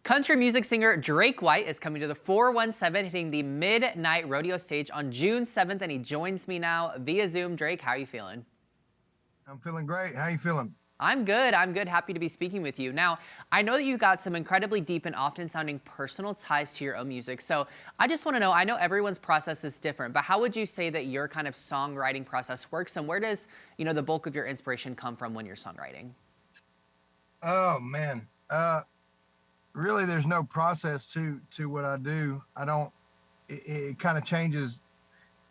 Country music singer Drake White is coming to the 417, hitting the Midnight Rodeo stage on June 7th, and he joins me now via Zoom. Drake, how are you feeling? I'm feeling great. How you feeling? I'm good. I'm good. Happy to be speaking with you. Now, I know that you've got some incredibly deep and often sounding personal ties to your own music. So I just want to know, I know everyone's process is different, but how would you say that your kind of songwriting process works, and where does, the bulk of your inspiration come from when you're songwriting? Oh man. Really there's no process to what I do. I don't it kind of changes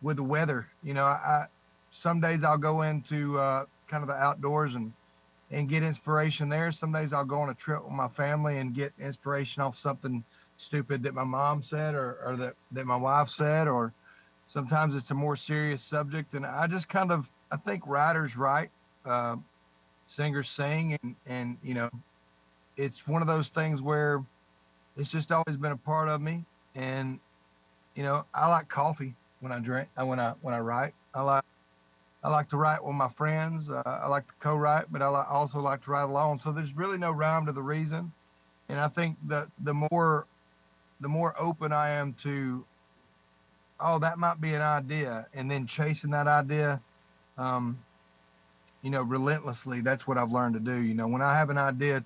with the weather. I some days I'll go into kind of the outdoors and get inspiration there. Some days I'll go on a trip with my family and get inspiration off something stupid that my mom said or that my wife said, or sometimes it's a more serious subject. And I think writers write, uh, singers sing, and it's one of those things where it's just always been a part of me. And I like coffee when I drink. When I write, I like to write with my friends. I like to co-write, but also like to write alone. So there's really no rhyme to the reason. And I think that the more open I am to, oh, that might be an idea, and then chasing that idea, um, relentlessly. That's what I've learned to do. When I have an idea,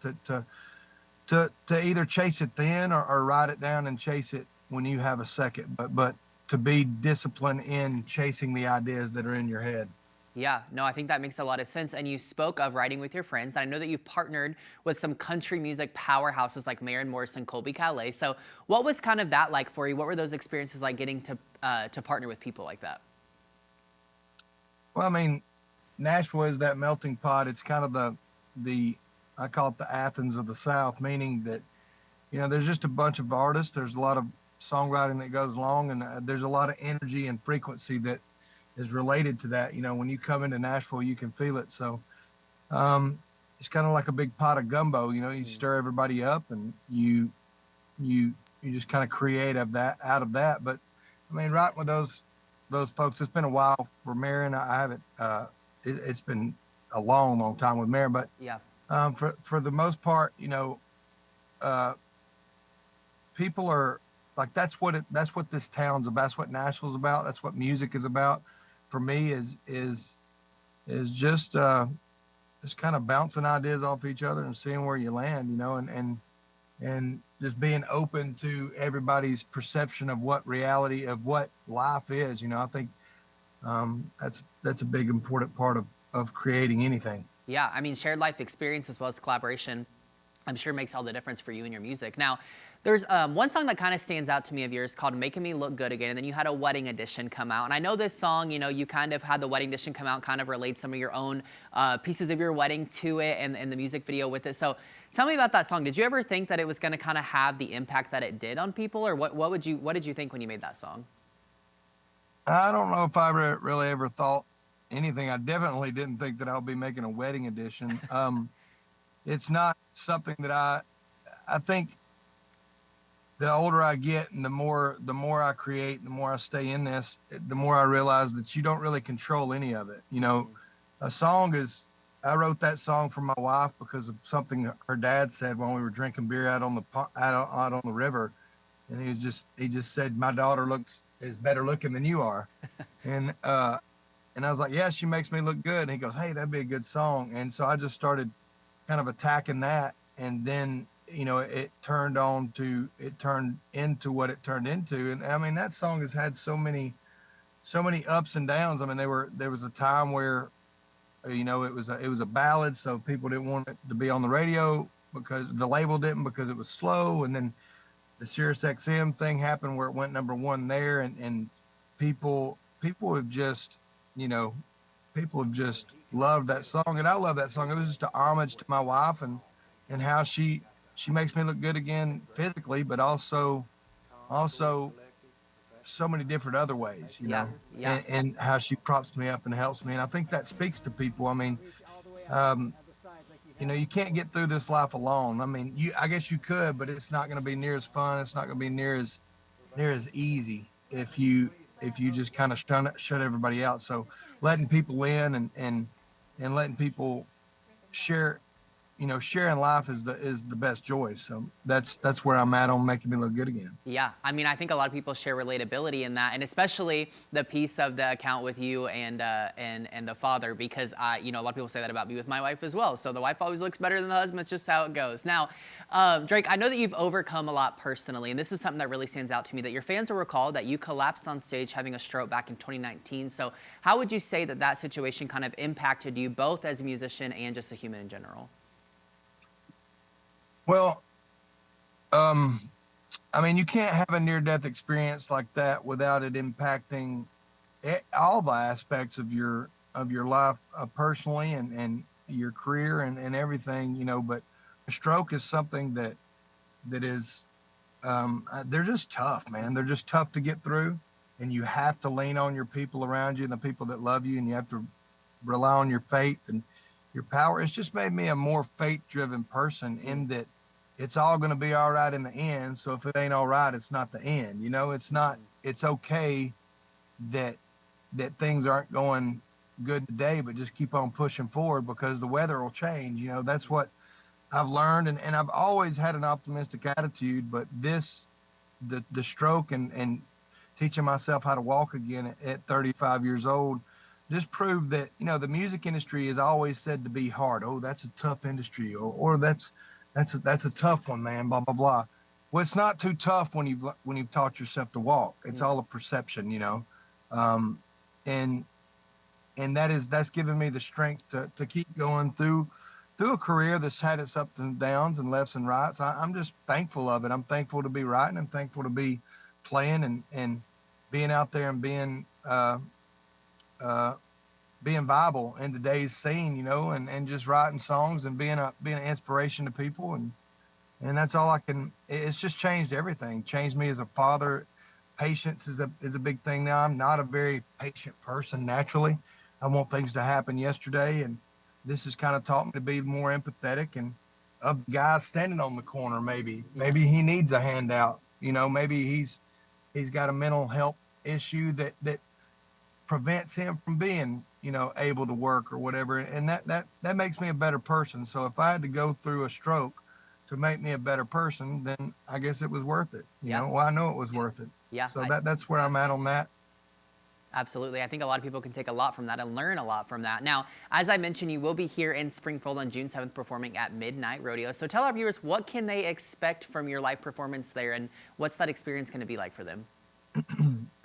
to either chase it then, or write it down and chase it when you have a second. But to be disciplined in chasing the ideas that are in your head. Yeah, no, I think that makes a lot of sense. And you spoke of writing with your friends. And I know that you've partnered with some country music powerhouses like Maren Morris and Colby Calais. So, what was kind of that like for you? What were those experiences like getting to partner with people like that? Well, I mean, Nashville is that melting pot. It's kind of the I call it the Athens of the South, meaning that there's just a bunch of artists. There's a lot of songwriting that goes along, and there's a lot of energy and frequency that is related to that. When you come into Nashville, you can feel it. So it's kind of like a big pot of gumbo. You stir everybody up, and you just kind of create of that out of that. But I mean, right with those folks, it's been a while for Marion. I haven't. It's been a long, long time with Marion, but Yeah. for the most part, uh, people are like, that's what this town's about. That's what Nashville's about. That's what music is about. For me, is just kind of bouncing ideas off each other and seeing where you land, and just being open to everybody's perception of what reality of what life is. I think that's a big important part of creating anything. Yeah, I mean, shared life experience as well as collaboration, I'm sure makes all the difference for you and your music. Now, there's one song that kind of stands out to me of yours called Making Me Look Good Again, and then you had a wedding edition come out. And I know this song, you kind of had the wedding edition come out, kind of relate some of your own pieces of your wedding to it and the music video with it. So tell me about that song. Did you ever think that it was going to kind of have the impact that it did on people, or what did you think when you made that song? I don't know if I really ever thought anything. I definitely didn't think that I'll be making a wedding edition. It's not something that I think the older I get, and the more I create, and the more I stay in this, the more I realize that you don't really control any of it. A song is. I wrote that song for my wife because of something her dad said when we were drinking beer out on the river, and he just said, my daughter is better looking than you are, and I was like, yeah, she makes me look good. And he goes, hey, that'd be a good song. And so I just started kind of attacking that, and then it turned into what it turned into. And I mean, that song has had so many ups and downs. I mean, there was a time where it was a ballad, so people didn't want it to be on the radio because the label didn't, because it was slow. And then the Sirius XM thing happened where it went number one there, and people have just you know people have just loved that song, and I love that song. It was just a homage to my wife, and how she makes me look good again physically, but also so many different other ways, Yeah, yeah. and how she props me up and helps me. And I think that speaks to people. I mean, um, you can't get through this life alone. I mean, I guess you could, but it's not going to be near as fun. It's not going to be near as easy if you just kind of shut everybody out. So letting people in, and letting people share sharing life is the best joy. So that's where I'm at on making me look good again. Yeah, I mean, I think a lot of people share relatability in that, and especially the piece of the account with you and the father, because a lot of people say that about me with my wife as well. So the wife always looks better than the husband. It's just how it goes. Now, Drake, I know that you've overcome a lot personally, and this is something that really stands out to me. That your fans will recall that you collapsed on stage having a stroke back in 2019. So how would you say that that situation kind of impacted you both as a musician and just a human in general? Well, um, I mean, you can't have a near-death experience like that without it impacting all the aspects of your life, personally, and your career, and everything. But a stroke is something that is, they're just tough, man. They're just tough to get through, and you have to lean on your people around you and the people that love you, and you have to rely on your faith and your power. It's just made me a more faith-driven person, in that it's all going to be all right in the end. So if it ain't all right, it's not the end. It's not. It's okay that things aren't going good today, but just keep on pushing forward, because the weather will change. That's what I've learned, and I've always had an optimistic attitude. But the stroke, and teaching myself how to walk again at 35 years old, just proved that the music industry is always said to be hard. Oh, that's a tough industry, or that's a tough one, man. Blah blah blah. Well, it's not too tough when you've taught yourself to walk. It's all a perception. Um, and that's given me the strength to keep going through a career that's had its ups and downs and lefts and rights. I'm just thankful of it. I'm thankful to be writing. I'm thankful to be playing, and being out there, and uh, being viable in today's scene, and just writing songs, and being an inspiration to people, and that's all I can. It's just changed everything. Changed me as a father. Patience is a big thing now. I'm not a very patient person naturally. I want things to happen yesterday, and this has kind of taught me to be more empathetic, and of the guy standing on the corner. Maybe he needs a handout. Maybe he's got a mental health issue that prevents him from being able to work or whatever, and that makes me a better person. So if I had to go through a stroke to make me a better person, then I guess it was worth it. Yeah. Well, I know it was worth it. Yeah. So that's where I'm at on that. Absolutely. I think a lot of people can take a lot from that and learn a lot from that. Now, as I mentioned, you will be here in Springfield on June 7th performing at Midnight Rodeo. So tell our viewers, what can they expect from your live performance there, and what's that experience going to be like for them?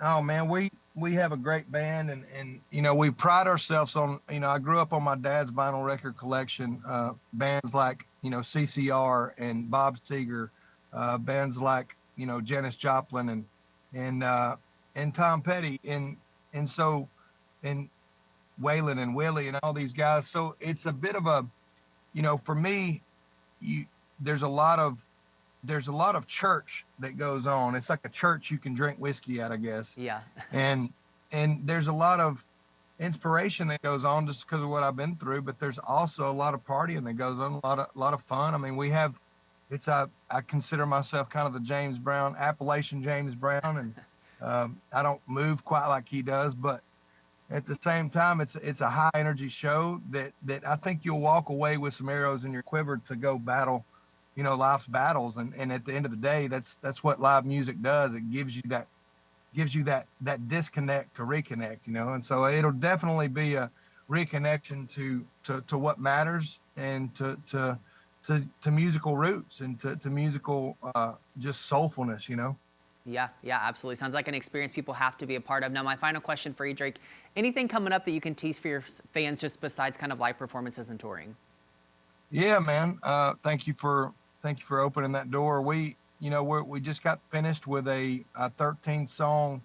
Oh man, we have a great band, and we pride ourselves on, I grew up on my dad's vinyl record collection. Bands like CCR and Bob Seger, bands like Janis Joplin, and Tom Petty, and so, and Waylon and Willie and all these guys. So it's a bit of a, for me, you there's a lot of church that goes on. It's like a church you can drink whiskey at, I guess. Yeah. and there's a lot of inspiration that goes on just because of what I've been through, but there's also a lot of partying that goes on, a lot of fun. I mean, I consider myself kind of the James Brown, Appalachian James Brown, and I don't move quite like he does, but at the same time, it's a high energy show that I think you'll walk away with some arrows in your quiver to go battle, life's battles. And at the end of the day, that's what live music does. It gives you that disconnect to reconnect, and so it'll definitely be a reconnection to what matters, and to musical roots, and to musical just soulfulness. Yeah, absolutely. Sounds like an experience people have to be a part of. Now, my final question for you, Drake, anything coming up that you can tease for your fans just besides kind of live performances and touring? Yeah, man. Thank you for opening that door. We just got finished with a 13-song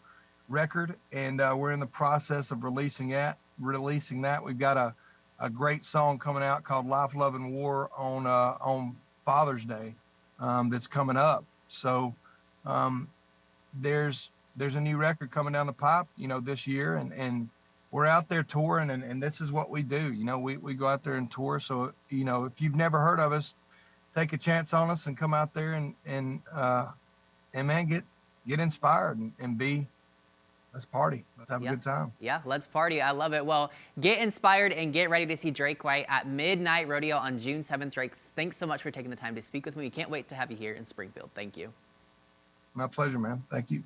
record, and we're in the process of releasing that. We've got a great song coming out called "Life, Love, and War" on Father's Day, that's coming up. So there's a new record coming down the pipe, this year, and we're out there touring, and this is what we do. We go out there and tour. So if you've never heard of us, take a chance on us and come out there, and man, get inspired, and be let's party. Let's have a good time. Yeah, let's party. I love it. Well, get inspired and get ready to see Drake White at Midnight Rodeo on June 7th. Drake, thanks so much for taking the time to speak with me. We can't wait to have you here in Springfield. Thank you. My pleasure, man. Thank you.